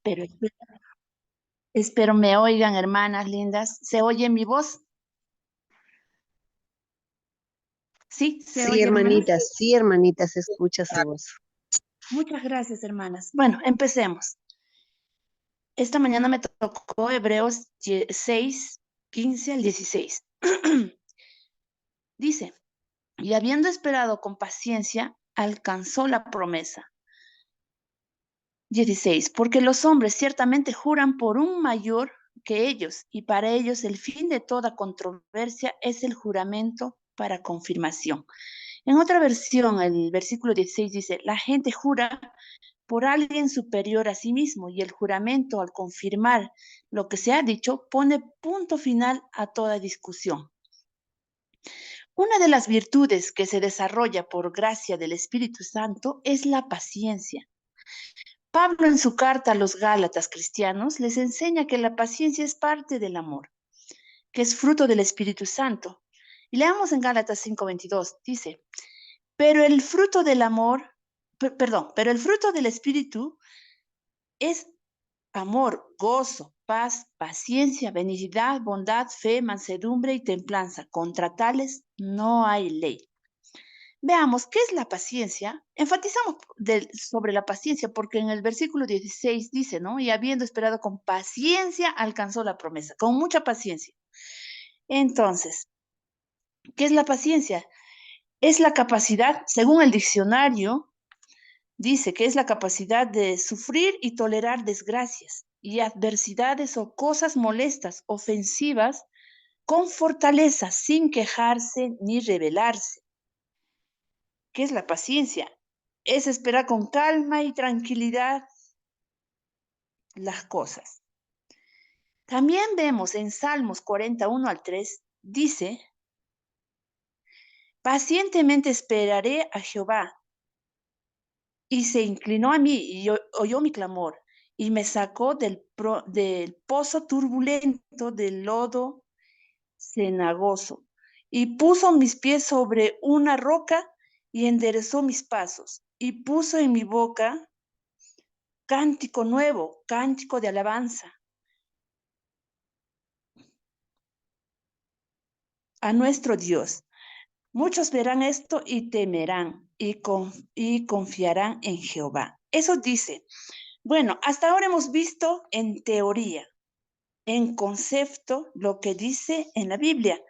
Pero espero me oigan, hermanas lindas. ¿Se oye mi voz? ¿Sí? ¿Se oye, hermanas? Sí, hermanita, se escucha su voz. Muchas gracias, hermanas. Bueno, empecemos. Esta mañana me tocó Hebreos 6, 15 al 16. Dice, y habiendo esperado con paciencia, alcanzó la promesa. 16, porque los hombres ciertamente juran por un mayor que ellos, y para ellos el fin de toda controversia es el juramento para confirmación. En otra versión, el versículo 16 dice, la gente jura por alguien superior a sí mismo, y el juramento, al confirmar lo que se ha dicho, pone punto final a toda discusión. Una de las virtudes que se desarrolla por gracia del Espíritu Santo es la paciencia. Pablo en su carta a los Gálatas cristianos les enseña que la paciencia es parte del amor, que es fruto del Espíritu Santo. Y leamos en Gálatas 5:22, dice, pero el fruto del amor, pero el fruto del Espíritu es amor, gozo, paz, paciencia, benignidad, bondad, fe, mansedumbre y templanza. Contra tales no hay ley. Veamos, ¿qué es la paciencia? Enfatizamos sobre la paciencia porque en el versículo 16 dice, ¿no? Y habiendo esperado con paciencia, alcanzó la promesa, con mucha paciencia. Entonces, ¿qué es la paciencia? Es la capacidad, según el diccionario, dice que es la capacidad de sufrir y tolerar desgracias y adversidades o cosas molestas, ofensivas, con fortaleza, sin quejarse ni rebelarse. ¿Qué es la paciencia? Es esperar con calma y tranquilidad las cosas. También vemos en Salmos 41 al 3, dice, pacientemente esperaré a Jehová, y se inclinó a mí y oyó mi clamor, y me sacó del pozo turbulento, del lodo cenagoso, y puso mis pies sobre una roca y enderezó mis pasos, y puso en mi boca cántico nuevo, cántico de alabanza a nuestro Dios. Muchos verán esto y temerán y confiarán en Jehová. Eso dice, bueno, hasta ahora hemos visto en teoría, en concepto, lo que dice en la Biblia.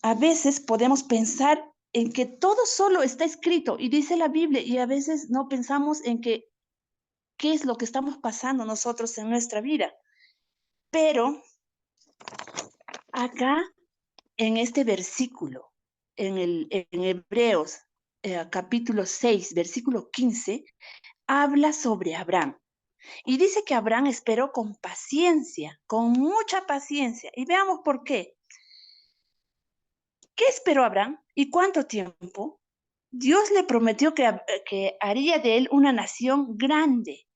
A veces podemos pensar en que todo solo está escrito y dice la Biblia y a veces no pensamos en que qué es lo que estamos pasando nosotros en nuestra vida. Pero acá en este versículo, en Hebreos capítulo 6, versículo 15, habla sobre Abraham. Y dice que Abraham esperó con paciencia, con mucha paciencia. Y veamos por qué. ¿Qué esperó Abraham y cuánto tiempo? Dios le prometió que haría de él una nación grande.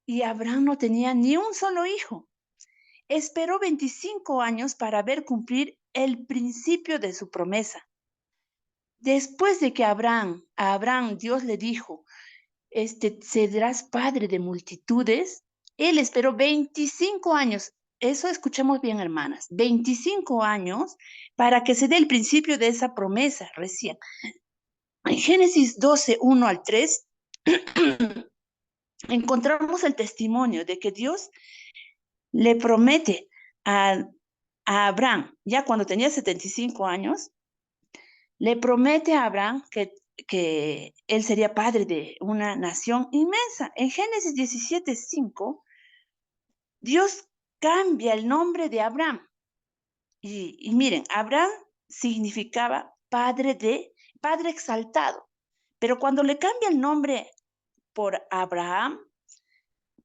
Y Abraham no tenía ni un solo hijo. Esperó 25 años para ver cumplir el principio de su promesa. Después de que a Abraham Dios le dijo, serás padre de multitudes, él esperó 25 años. Eso escuchemos bien, hermanas, 25 años para que se dé el principio de esa promesa recién. En Génesis 12, 1 al 3, encontramos el testimonio de que Dios le promete a Abraham, ya cuando tenía 75 años, le promete a Abraham que él sería padre de una nación inmensa. En Génesis 17:5, Dios cambia el nombre de Abraham. Y miren, Abraham significaba padre exaltado. Pero cuando le cambia el nombre por Abraham,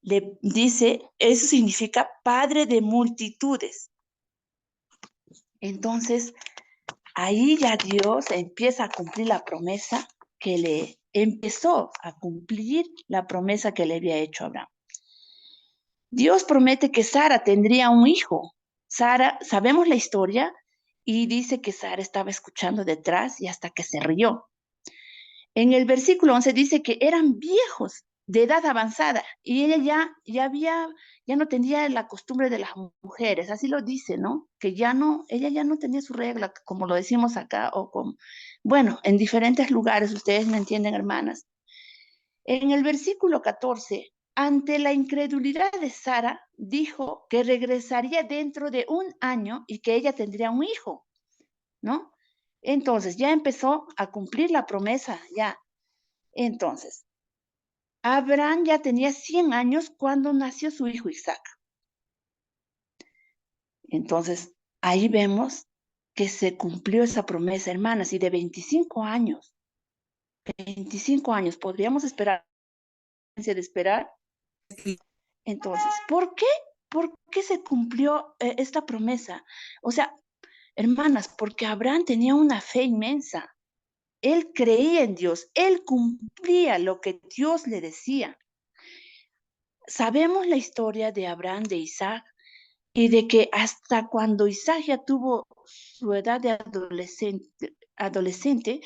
le dice, eso significa padre de multitudes. Entonces, ahí ya Dios empieza a cumplir la promesa que le empezó a cumplir la promesa que le había hecho a Abraham. Dios promete que Sara tendría un hijo. Sara, sabemos la historia y dice que Sara estaba escuchando detrás y hasta que se rió. En el versículo 11 dice que eran viejos de edad avanzada, y ella ya no tenía la costumbre de las mujeres, así lo dice, ¿no? Que ella ya no tenía su regla, como lo decimos acá, bueno, en diferentes lugares, ustedes me entienden, hermanas. En el versículo 14, ante la incredulidad de Sara, dijo que regresaría dentro de un año y que ella tendría un hijo, ¿no? Entonces ya empezó a cumplir la promesa, ya. Entonces, Abraham ya tenía 100 años cuando nació su hijo Isaac. Entonces, ahí vemos que se cumplió esa promesa, hermanas, y de 25 años, podríamos esperar, de esperar. Entonces, ¿por qué? ¿Por qué se cumplió esta promesa? O sea, hermanas, porque Abraham tenía una fe inmensa. Él creía en Dios, él cumplía lo que Dios le decía. Sabemos la historia de Abraham, de Isaac, y de que hasta cuando Isaac ya tuvo su edad de adolescente,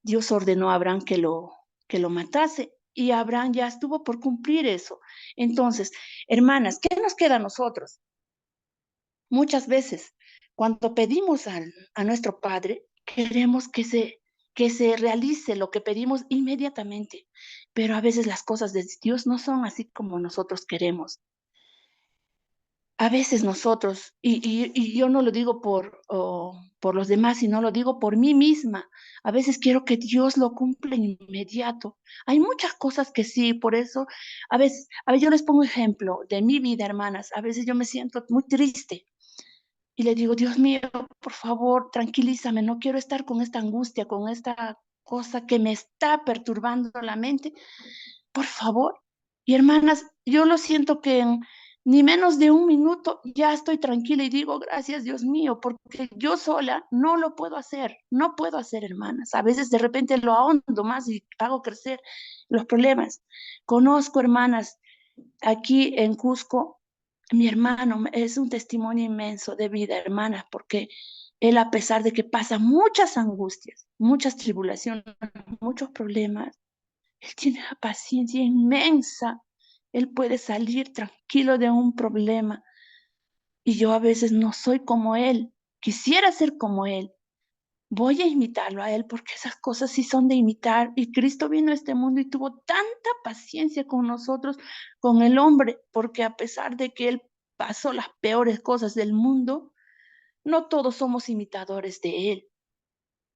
Dios ordenó a Abraham que lo matase, y Abraham ya estuvo por cumplir eso. Entonces, hermanas, ¿qué nos queda a nosotros? Muchas veces, cuando pedimos a nuestro Padre, queremos que se realice lo que pedimos inmediatamente, pero a veces las cosas de Dios no son así como nosotros queremos. A veces nosotros, y yo no lo digo por los demás, sino lo digo por mí misma, a veces quiero que Dios lo cumpla inmediato. Hay muchas cosas que sí, por eso, a veces yo les pongo ejemplo de mi vida, hermanas, a veces yo me siento muy triste y le digo, Dios mío, por favor, tranquilízame, no quiero estar con esta angustia, con esta cosa que me está perturbando la mente, por favor. Y hermanas, yo lo siento que en ni menos de un minuto ya estoy tranquila y digo, gracias Dios mío, porque yo sola no lo puedo hacer, no puedo hacer, hermanas. A veces de repente lo ahondo más y hago crecer los problemas. Conozco, hermanas, aquí en Cusco, mi hermano es un testimonio inmenso de vida, hermanas, porque él, a pesar de que pasa muchas angustias, muchas tribulaciones, muchos problemas, él tiene una paciencia inmensa. Él puede salir tranquilo de un problema. Y yo a veces no soy como él. Quisiera ser como él. Voy a imitarlo a él porque esas cosas sí son de imitar. Y Cristo vino a este mundo y tuvo tanta paciencia con nosotros, con el hombre, porque a pesar de que él pasó las peores cosas del mundo, no todos somos imitadores de él.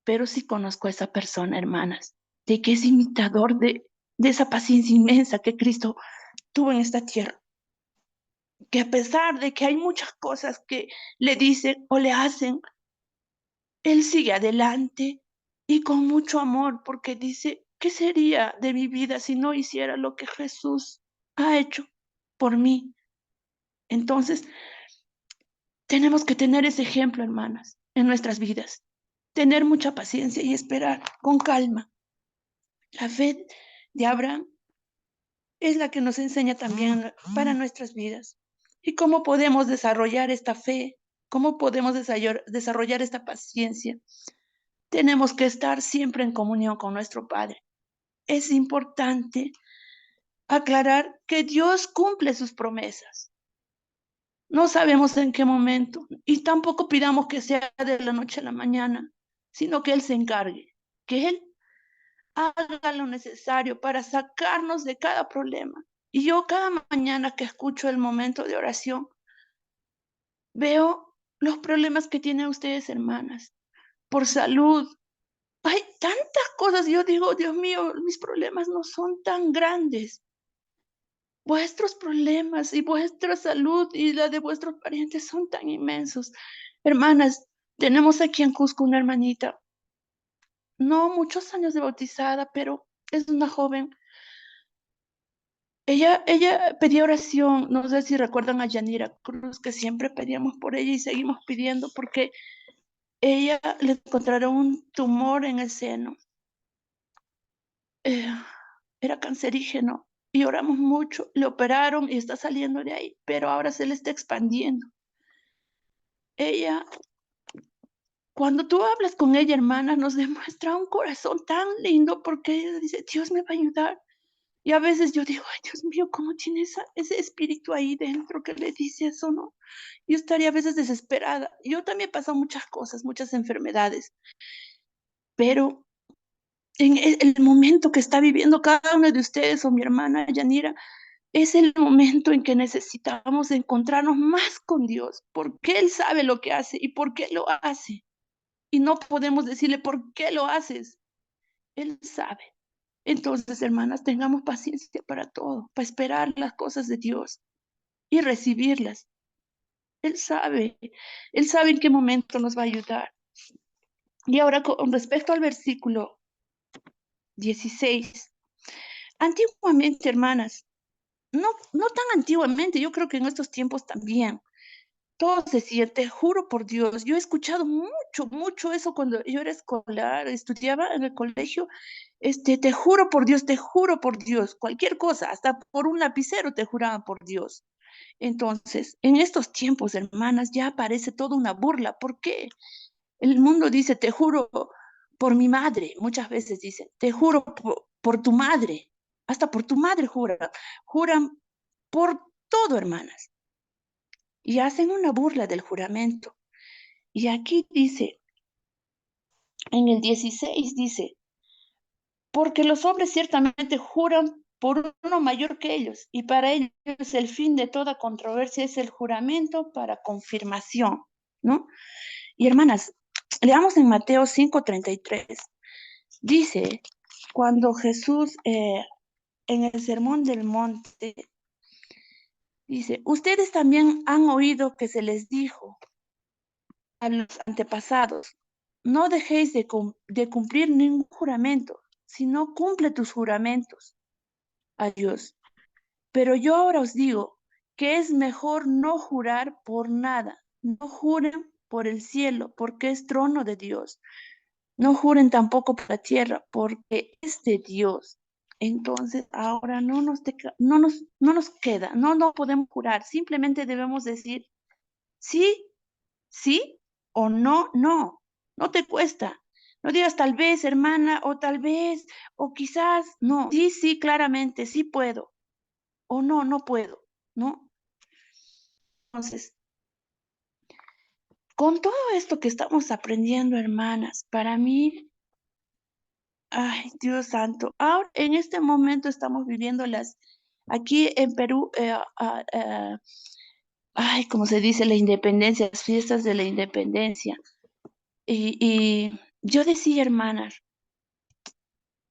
Pero sí conozco a esa persona, hermanas, de que es imitador de esa paciencia inmensa que Cristo tuvo en esta tierra, que a pesar de que hay muchas cosas que le dicen o le hacen, él sigue adelante y con mucho amor, porque dice, ¿qué sería de mi vida si no hiciera lo que Jesús ha hecho por mí? Entonces, tenemos que tener ese ejemplo, hermanas, en nuestras vidas, tener mucha paciencia y esperar con calma. La fe de Abraham es la que nos enseña también para nuestras vidas. ¿Y cómo podemos desarrollar esta fe? ¿Cómo podemos desarrollar esta paciencia? Tenemos que estar siempre en comunión con nuestro Padre. Es importante aclarar que Dios cumple sus promesas. No sabemos en qué momento y tampoco pidamos que sea de la noche a la mañana, sino que Él se encargue, que Él haga lo necesario para sacarnos de cada problema. Y yo cada mañana que escucho el momento de oración, veo los problemas que tienen ustedes, hermanas, por salud. Hay tantas cosas. Yo digo, Dios mío, mis problemas no son tan grandes. Vuestros problemas y vuestra salud y la de vuestros parientes son tan inmensos. Hermanas, tenemos aquí en Cusco una hermanita, no muchos años de bautizada, pero es una joven. Ella pedía oración, no sé si recuerdan a Yanira Cruz, que siempre pedíamos por ella y seguimos pidiendo porque ella le encontraron un tumor en el seno. Eh, Era cancerígeno y oramos mucho, le operaron y está saliendo de ahí, pero ahora se le está expandiendo. Ella, cuando tú hablas con ella, hermana, nos demuestra un corazón tan lindo porque ella dice, Dios me va a ayudar. Y a veces yo digo, ay, Dios mío, ¿cómo tiene ese espíritu ahí dentro que le dice eso, no? Yo estaría a veces desesperada. Yo también he pasado muchas cosas, muchas enfermedades, pero en el momento que está viviendo cada uno de ustedes o mi hermana Yanira, es el momento en que necesitamos encontrarnos más con Dios, porque Él sabe lo que hace y por qué lo hace. Y no podemos decirle, ¿por qué lo haces? Él sabe. Entonces, hermanas, tengamos paciencia para todo, para esperar las cosas de Dios y recibirlas. Él sabe en qué momento nos va a ayudar. Y ahora, con respecto al versículo 16, antiguamente, hermanas, no tan antiguamente, yo creo que en estos tiempos también, todos decían, te juro por Dios, yo he escuchado mucho eso cuando yo era escolar, estudiaba en el colegio, te juro por Dios, cualquier cosa, hasta por un lapicero te juraban por Dios. Entonces, en estos tiempos, hermanas, ya parece toda una burla. ¿Por qué? El mundo dice, te juro por mi madre. Muchas veces dicen, te juro por tu madre. Hasta por tu madre juran. Juran por todo, hermanas. Y hacen una burla del juramento. Y aquí dice, en el 16 dice, porque los hombres ciertamente juran por uno mayor que ellos, y para ellos el fin de toda controversia es el juramento para confirmación, ¿no? Y hermanas, leamos en Mateo 5:33. Dice, cuando Jesús en el Sermón del Monte, dice, ustedes también han oído que se les dijo a los antepasados, no dejéis de cumplir ningún juramento, sino cumple tus juramentos a Dios. Pero yo ahora os digo que es mejor no jurar por nada. No juren por el cielo, porque es trono de Dios. No juren tampoco por la tierra, porque es de Dios. Entonces, ahora no nos queda, no podemos jurar. Simplemente debemos decir sí, sí o no, no. No te cuesta. No digas tal vez, hermana, o tal vez, o quizás, no. Sí, sí, claramente, sí puedo o no, no puedo, ¿no? Entonces, con todo esto que estamos aprendiendo, hermanas, para mí, ay, Dios santo, ahora en este momento estamos viviendo aquí en Perú, ay, como se dice, la independencia, las fiestas de la independencia. Y yo decía, hermanas,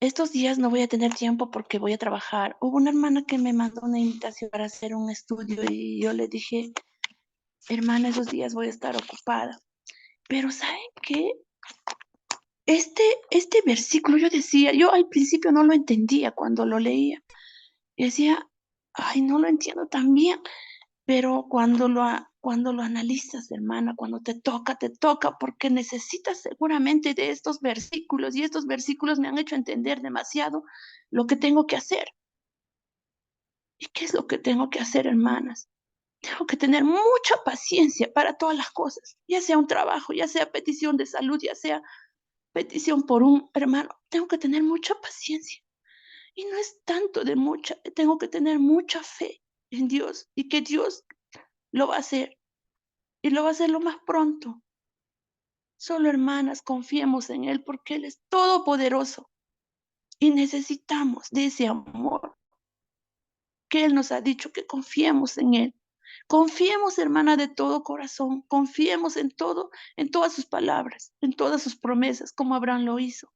estos días no voy a tener tiempo porque voy a trabajar. Hubo una hermana que me mandó una invitación para hacer un estudio y yo le dije, hermana, esos días voy a estar ocupada. Pero ¿saben qué? Este versículo yo decía, yo al principio no lo entendía cuando lo leía. Y decía, ay, no lo entiendo tan bien. Pero cuando lo analizas, hermana, cuando te toca, porque necesitas seguramente de estos versículos y estos versículos me han hecho entender demasiado lo que tengo que hacer. ¿Y qué es lo que tengo que hacer, hermanas? Tengo que tener mucha paciencia para todas las cosas, ya sea un trabajo, ya sea petición de salud, ya sea petición por un hermano. Tengo que tener mucha paciencia. Y no es tanto de mucha, tengo que tener mucha fe en Dios y que Dios lo va a hacer y lo va a hacer lo más pronto. Solo hermanas, confiemos en Él porque Él es todopoderoso y necesitamos de ese amor que Él nos ha dicho que confiemos en Él. Confiemos, hermana, de todo corazón, confiemos en todo, en todas sus palabras, en todas sus promesas, como Abraham lo hizo.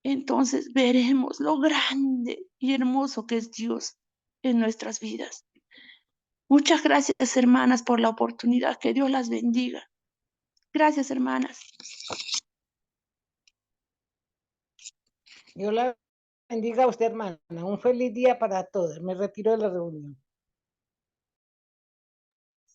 Entonces veremos lo grande y hermoso que es Dios en nuestras vidas. Muchas gracias, hermanas, por la oportunidad. Que Dios las bendiga. Gracias, hermanas. Dios la bendiga a usted, hermana. Un feliz día para todos. Me retiro de la reunión.